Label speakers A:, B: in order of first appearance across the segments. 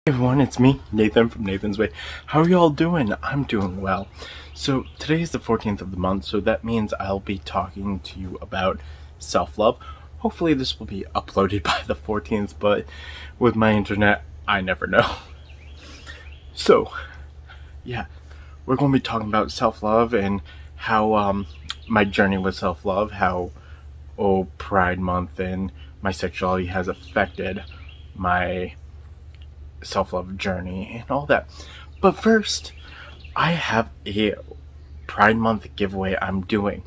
A: Hey everyone, it's me, Nathan from Nathan's Way. How are y'all doing? I'm doing well. So today is the 14th of the month, so that means I'll be talking to you about self-love. Hopefully this will be uploaded by the 14th, but with my internet, I never know. So, yeah, we're going to be talking about self-love and how my journey with self-love, how Pride Month and my sexuality has affected my self-love journey and all that. But first, I have a Pride Month giveaway I'm doing.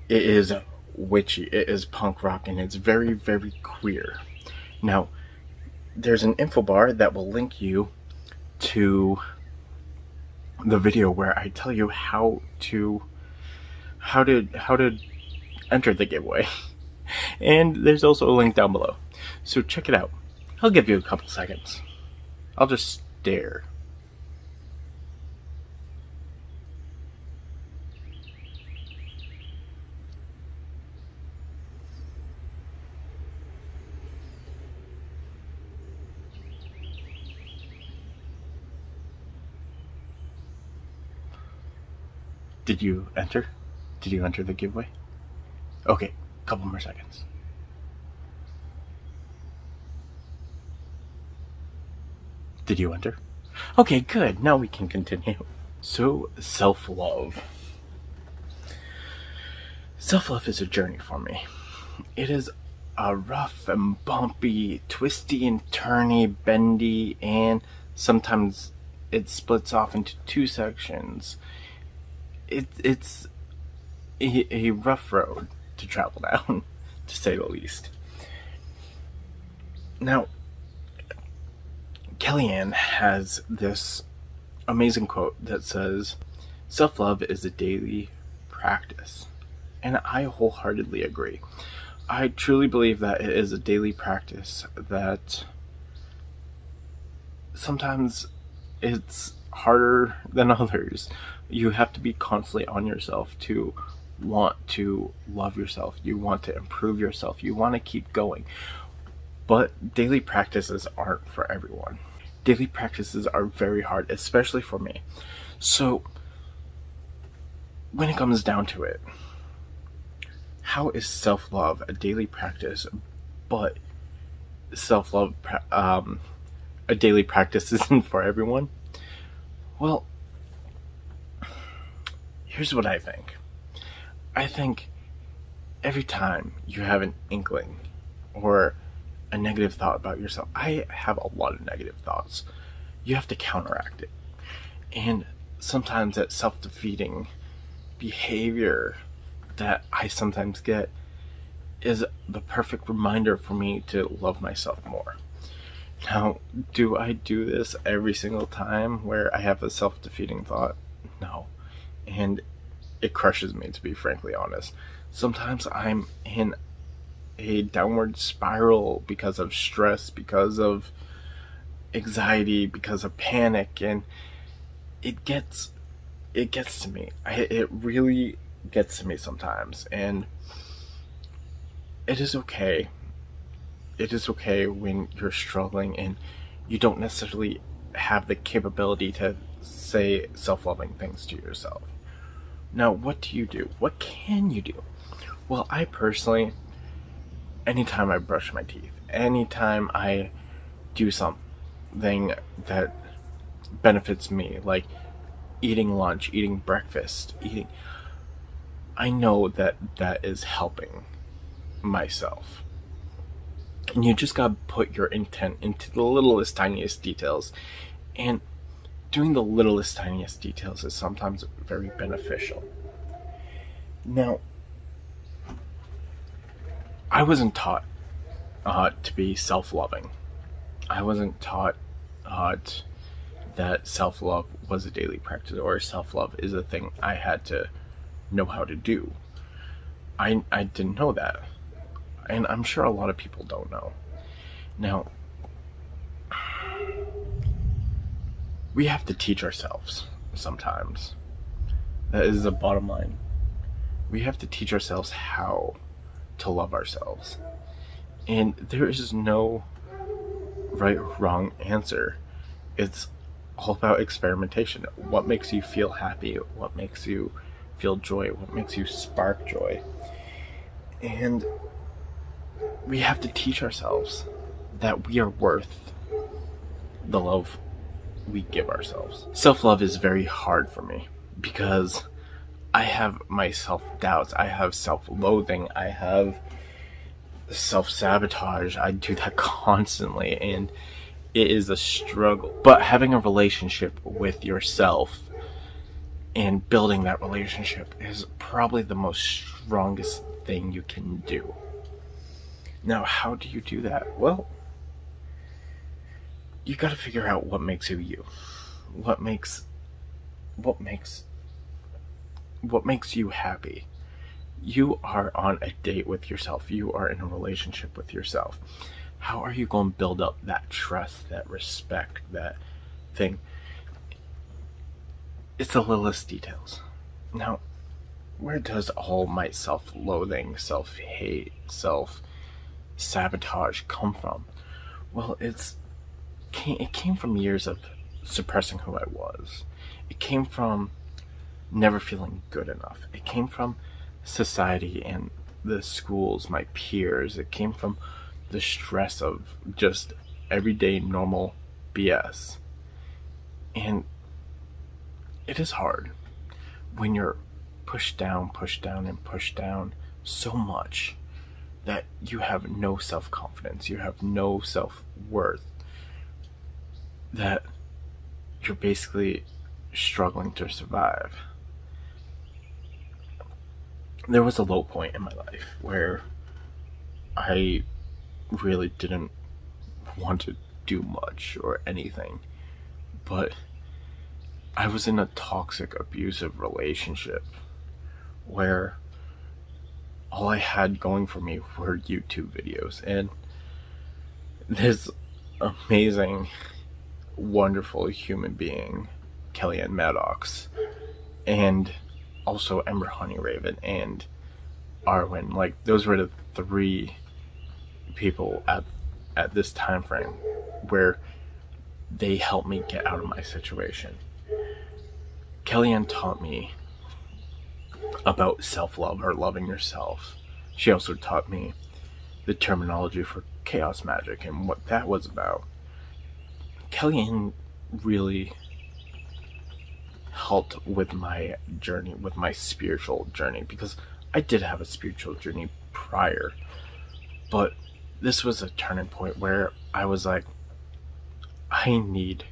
A: It is witchy, it is punk rock, and it's very, very queer. Now, there's an info bar that will link you to the video where I tell you how to enter the giveaway. And there's also a link down below. So check it out. I'll give you a couple seconds. I'll just stare. Did you enter? Did you enter the giveaway? Okay, couple more seconds. Did you enter? Okay, good. Now we can continue. So, self-love. Self-love is a journey for me. It is a rough and bumpy, twisty and turny, bendy, and sometimes it splits off into two sections. It's a rough road to travel down, to say the least. Now, Kellyanne has this amazing quote that says, "Self-love is a daily practice." And I wholeheartedly agree. I truly believe that it is a daily practice, that sometimes it's harder than others. You have to be constantly on yourself to want to love yourself. You want to improve yourself. You want to keep going. But daily practices aren't for everyone. Daily practices are very hard, especially for me. So, when it comes down to it, how is self-love a daily practice, but self-love, a daily practice isn't for everyone? Well, here's what I think. I think every time you have an inkling or a negative thought about yourself, I have a lot of negative thoughts, you have to counteract it. And sometimes that self-defeating behavior that I sometimes get is the perfect reminder for me to love myself more. Now, do I do this every single time where I have a self-defeating thought? No. And it crushes me, to be frankly honest. Sometimes I'm in a downward spiral because of stress, because of anxiety, because of panic, and it gets to me. It really gets to me sometimes, and it is okay. It is okay when you're struggling and you don't necessarily have the capability to say self-loving things to yourself. Now, what do you do? What can you do? Well, I personally, anytime I brush my teeth, anytime I do something that benefits me, like eating lunch, eating breakfast, I know that that is helping myself. And you just gotta put your intent into the littlest, tiniest details. And doing the littlest, tiniest details is sometimes very beneficial. Now, I wasn't taught to be self-loving. I wasn't taught that self-love was a daily practice, or self-love is a thing I had to know how to do. I didn't know that. And I'm sure a lot of people don't know. Now, we have to teach ourselves sometimes. That is the bottom line. We have to teach ourselves how to love ourselves. And there is no right or wrong answer. It's all about experimentation. What makes you feel happy? What makes you feel joy? What makes you spark joy? And we have to teach ourselves that we are worth the love we give ourselves. Self-love is very hard for me because I have my self-doubts, I have self-loathing, I have self-sabotage. I do that constantly, and it is a struggle. But having a relationship with yourself and building that relationship is probably the most strongest thing you can do. Now, how do you do that? Well, you gotta figure out what makes you you. What makes you happy. You are on a date with yourself. You are in a relationship with yourself. How are you going to build up that trust, that respect, that thing? It's the littlest details. Now, where does all my self-loathing, self-hate, self-sabotage come from? Well, it came from years of suppressing who I was. It came from never feeling good enough. It came from society and the schools, my peers. It came from the stress of just everyday normal BS. And it is hard when you're pushed down, and pushed down so much that you have no self-confidence, you have no self-worth, that you're basically struggling to survive. There was a low point in my life where I really didn't want to do much or anything, but I was in a toxic, abusive relationship where all I had going for me were YouTube videos, and this amazing, wonderful human being, Kellyanne Maddox, and also Ember Honeyraven and Arwen, like those were the three people at this time frame where they helped me get out of my situation. Kellyanne taught me about self-love, or loving yourself. She also taught me the terminology for chaos magic and what that was about. Kellyanne really helped with my journey, with my spiritual journey, because I did have a spiritual journey prior, but this was a turning point where I was like, I need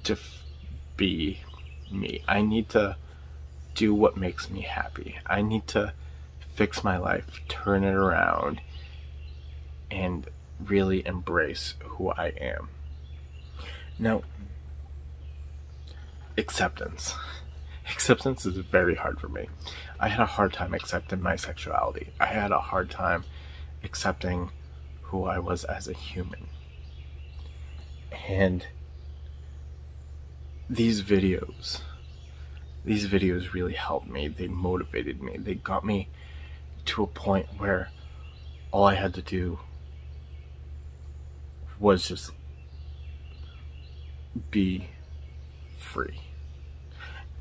A: to be me. I need to do what makes me happy. I need to fix my life, turn it around, and really embrace who I am. Now, acceptance. Acceptance is very hard for me. I had a hard time accepting my sexuality. I had a hard time accepting who I was as a human. And these videos really helped me. They motivated me. They got me to a point where all I had to do was just be free.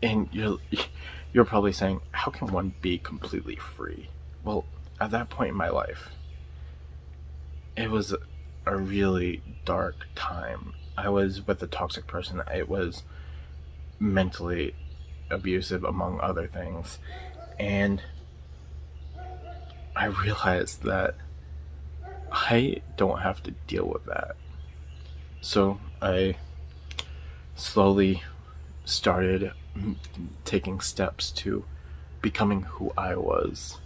A: And you're probably saying, how can one be completely free? Well, at that point in my life, it was a really dark time. I was with a toxic person. It was mentally abusive, among other things. And I realized that I don't have to deal with that. So I slowly started taking steps to becoming who I was,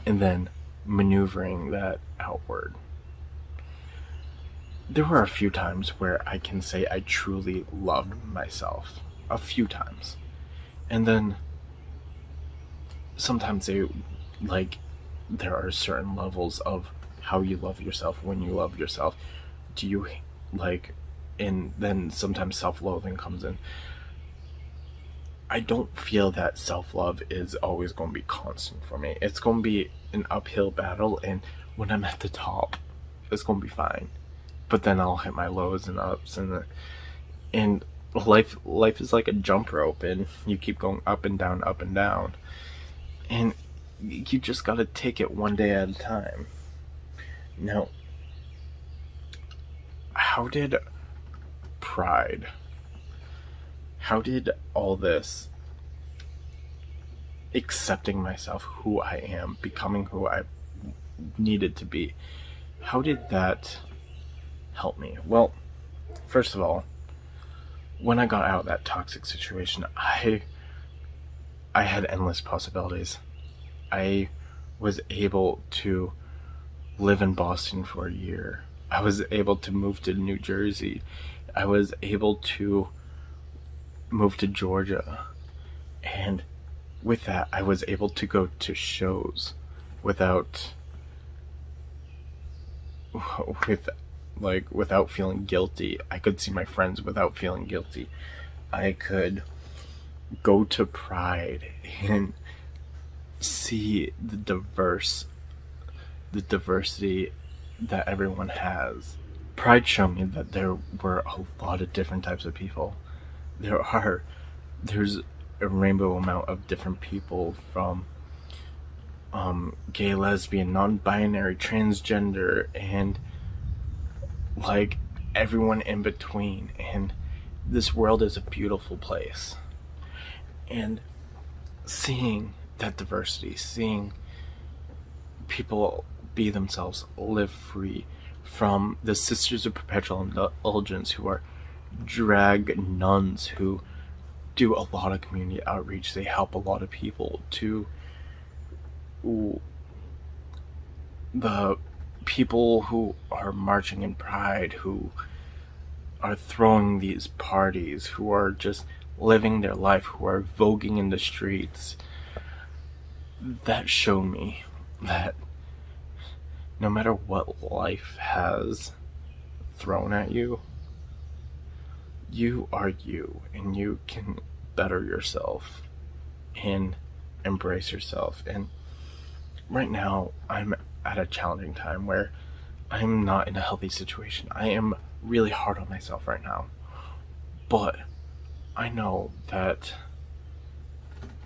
A: and then maneuvering that outward. There were a few times where I can say I truly loved myself. A few times. And then sometimes there are certain levels of how you love yourself. When you love yourself, and then sometimes self-loathing comes in. I don't feel that self-love is always going to be constant for me. It's going to be an uphill battle, and when I'm at the top, it's going to be fine. but then I'll hit my lows and ups, and life is like a jump rope, and you keep going up and down, and you just gotta take it one day at a time. Now, how did pride, how did all this accepting myself, who I am, becoming who I needed to be, how did that help me? Well, first of all, when I got out of that toxic situation, I had endless possibilities. I was able to live in Boston for a year. I was able to move to New Jersey. I was able to move to Georgia. And with that, I was able to go to shows without feeling guilty. I could see my friends without feeling guilty. I could go to Pride and see the diversity that everyone has. Pride showed me that there were a lot of different types of people. There's a rainbow amount of different people, from gay, lesbian, non-binary, transgender, and like everyone in between. And this world is a beautiful place. And seeing that diversity, seeing people be themselves, live free, from the Sisters of Perpetual Indulgence, who are drag nuns who do a lot of community outreach, they help a lot of people, to the people who are marching in Pride, who are throwing these parties, who are just living their life, who are voguing in the streets. That showed me that no matter what life has thrown at you, you are you, and you can better yourself and embrace yourself. And right now, I'm at a challenging time where I'm not in a healthy situation. I am really hard on myself right now, but I know that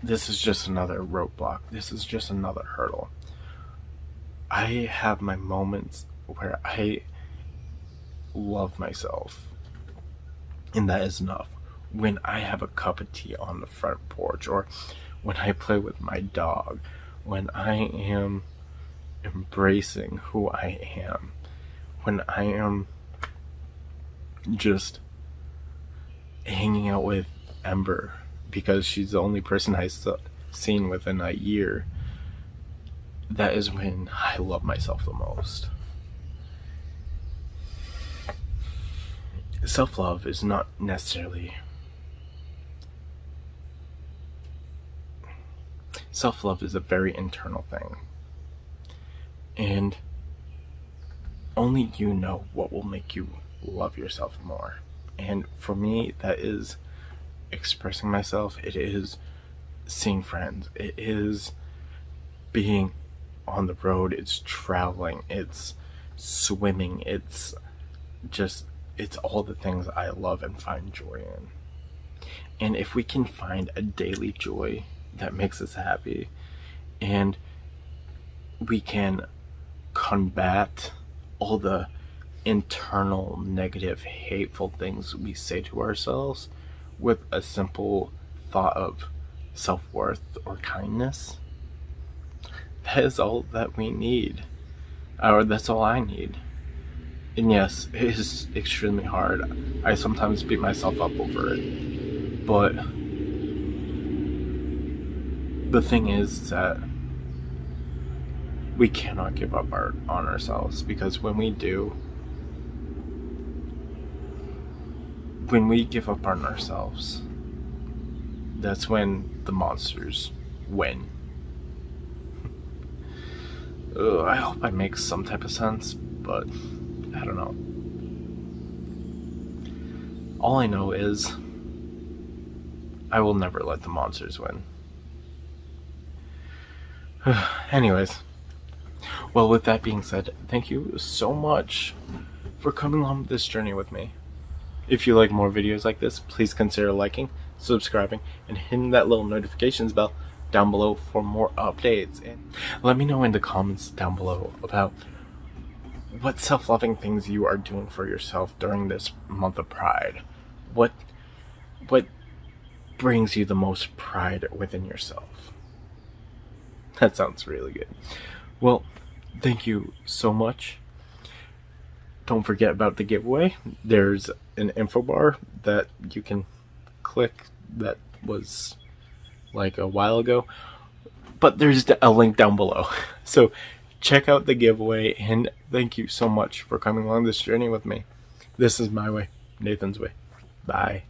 A: this is just another roadblock. This is just another hurdle. I have my moments where I love myself, and that is enough. When I have a cup of tea on the front porch, or when I play with my dog, when I am embracing who I am, when I am just hanging out with Ember because she's the only person I've seen within a year, that is when I love myself the most. Self-love is not necessarily... Self-love is a very internal thing. And only you know what will make you love yourself more. And for me, that is expressing myself. It is seeing friends. It is being on the road. It's traveling. It's swimming. It's all the things I love and find joy in. And if we can find a daily joy that makes us happy, and we can combat all the internal negative, hateful things we say to ourselves with a simple thought of self-worth or kindness, that is all that we need, or that's all I need. And yes, it is extremely hard. I sometimes beat myself up over it, but the thing is that we cannot give up on ourselves, because when we do, when we give up on ourselves, that's when the monsters win. I hope I make some type of sense, but I don't know. All I know is I will never let the monsters win. Anyways, well, with that being said, thank you so much for coming on this journey with me. If you like more videos like this, please consider liking, subscribing, and hitting that little notifications bell down below for more updates. And let me know in the comments down below about what self-loving things you are doing for yourself during this month of Pride. What brings you the most pride within yourself? That sounds really good. Well, thank you so much. Don't forget about the giveaway. There's an info bar that you can click that was like a while ago, but there's a link down below. So check out the giveaway, and thank you so much for coming along this journey with me. This is my way, Nathan's way. Bye.